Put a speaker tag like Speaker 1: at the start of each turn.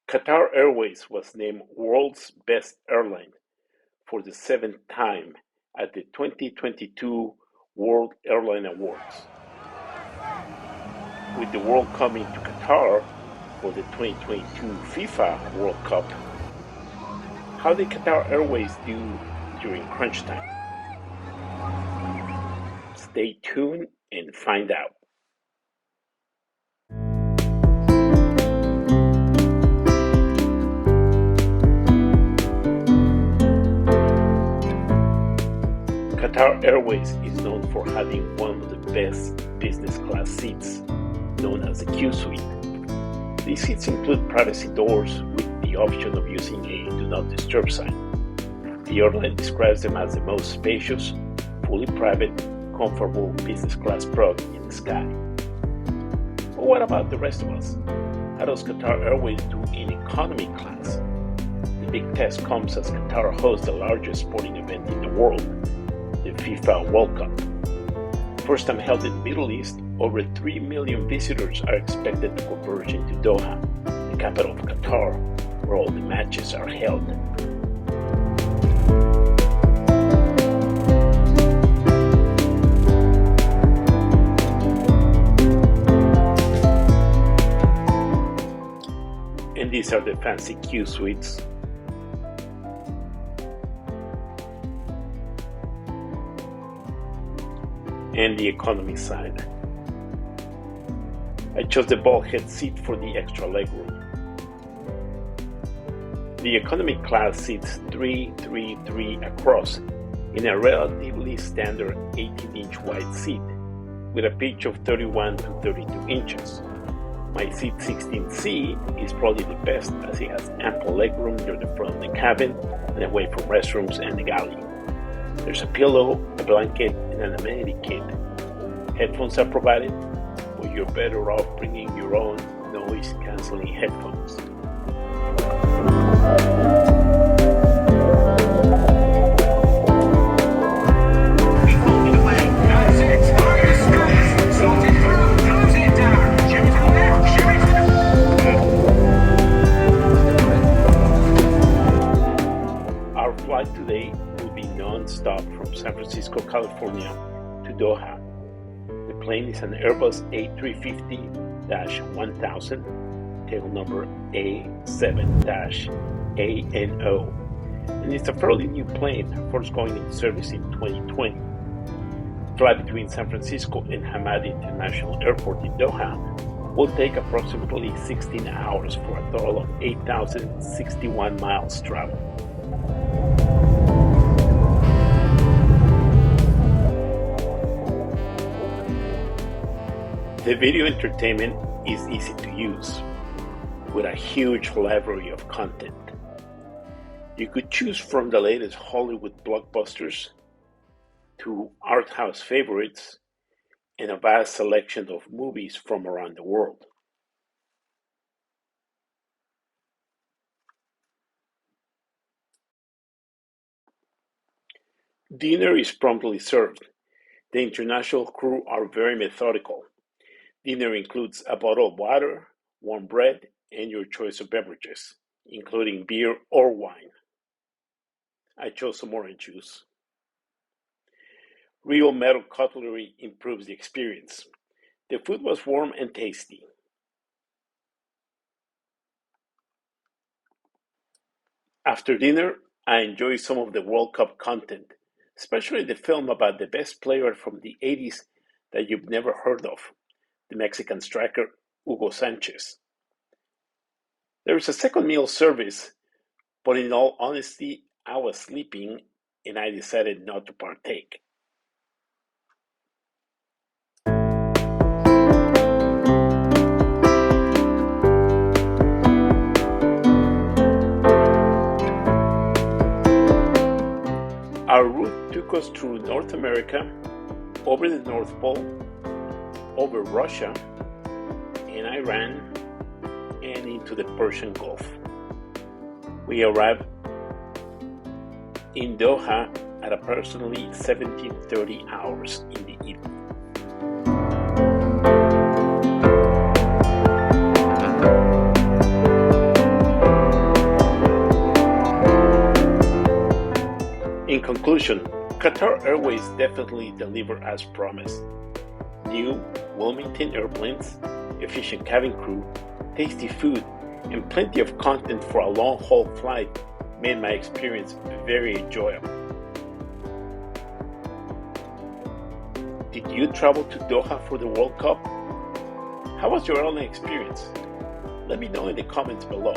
Speaker 1: Qatar Airways was named World's Best Airline for the seventh time at the 2022 World Airline Awards. With the World coming to Qatar for the 2022 FIFA World Cup, how did Qatar Airways do during crunch time? Stay tuned and find out. Qatar Airways is known for having one of the best business class seats, known as the Q Suite. These seats include privacy doors with the option of using a Do Not Disturb sign. The airline describes them as the most spacious, fully private, comfortable business class product in the sky. But what about the rest of us? How does Qatar Airways do in economy class? The big test comes as Qatar hosts the largest sporting event in the world, the FIFA World Cup. First time held in the Middle East, over 3 million visitors are expected to converge into Doha, the capital of Qatar, where all the matches are held. And these are the fancy Q suites. And the economy side. I chose the bulkhead seat for the extra legroom. The economy class seats 3 across in a relatively standard 18-inch wide seat with a pitch of 31 to 32 inches. My seat 16C is probably the best as it has ample legroom near the front of the cabin and away from restrooms and the galley. There's a pillow, a blanket, and an amenity kit. Headphones are provided, but you're better off bringing your own noise-canceling headphones. Our flight today will be non-stop from San Francisco, California to Doha. The plane is an Airbus A350-1000, tail number A7-ANO, and it's a fairly new plane, first going into service in 2020. The flight between San Francisco and Hamad International Airport in Doha will take approximately 16 hours for a total of 8,061 miles traveled. The video entertainment is easy to use, with a huge library of content. You could choose from the latest Hollywood blockbusters to art house favorites and a vast selection of movies from around the world. Dinner is promptly served. The international crew are very methodical. Dinner includes a bottle of water, warm bread, and your choice of beverages, including beer or wine. I chose some orange juice. Real metal cutlery improves the experience. The food was warm and tasty. After dinner, I enjoyed some of the World Cup content, especially the film about the best player from the 80s that you've never heard of, the Mexican striker Hugo Sanchez. There is a second meal service, but in all honesty, I was sleeping and I decided not to partake. Our route took us through North America, over the North Pole, over Russia and Iran, and into the Persian Gulf. We arrived in Doha at approximately 17:30 hours in the evening. conclusion, Qatar Airways definitely delivered as promised. New, well-maintained airplanes, efficient cabin crew, tasty food, and plenty of content for a long-haul flight made my experience very enjoyable. Did you travel to Doha for the World Cup? How was your airline experience? Let me know in the comments below.